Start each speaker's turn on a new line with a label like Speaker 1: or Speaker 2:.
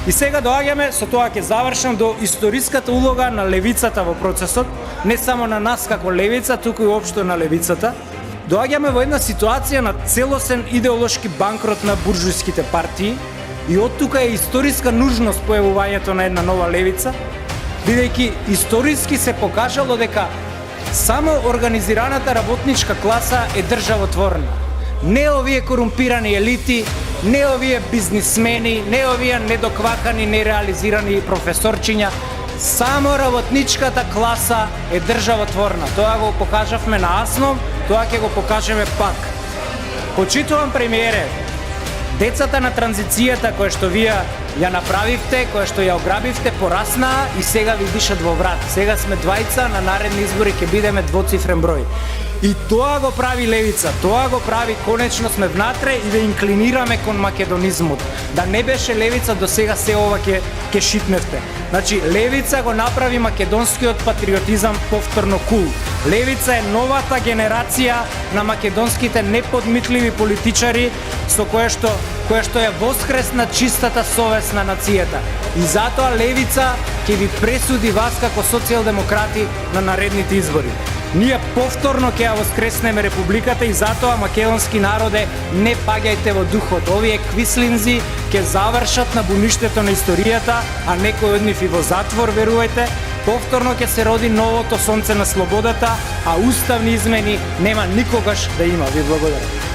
Speaker 1: И сега доаѓаме, со тоа ќе завршам, до историската улога на левицата во процесот, не само на нас како левица, туку и општо на левицата. Доаѓаме во една ситуација на целосен идеолошки банкрот на буржујските партии и од тука е историска нужност појавувањето на една нова левица, бидејќи историски се покажало дека само организираната работничка класа е државотворна. Не овие корумпирани елити, не овие бизнисмени, не овие недоквакани, нереализирани професорчиња, само работничката класа е државотворна. Тоа го покажавме на АСНОМ, тоа ќе го покажеме пак. Почитувам премиере, децата на транзицијата која што вие ја направивте, која што ја ограбивте, пораснаа и сега ви дишат во врат. Сега сме двајца, на наредни избори ќе бидеме двоцифрен број. И тоа го прави левица, тоа го прави, конечно сме внатре и да инклинираме кон македонизмот. Да не беше левица, до сега се ова ќе шитневте. Значи, левица го направи македонскиот патриотизам повторно кул. Левица е новата генерација на македонските неподмитливи политичари со која што ја воскресна чистата совест на нацијата. И затоа левица ќе ви пресуди вас како социјалдемократи на наредните избори. Ние повторно ќе ја воскреснеме републиката и затоа, македонски народе, не паѓајте во духот. Овие квислинзи ќе завршат на буништето на историјата, а некој од нив и во затвор, верувајте. Повторно ќе се роди новото сонце на слободата, а уставни измени нема никогаш да има. Ви благодарам.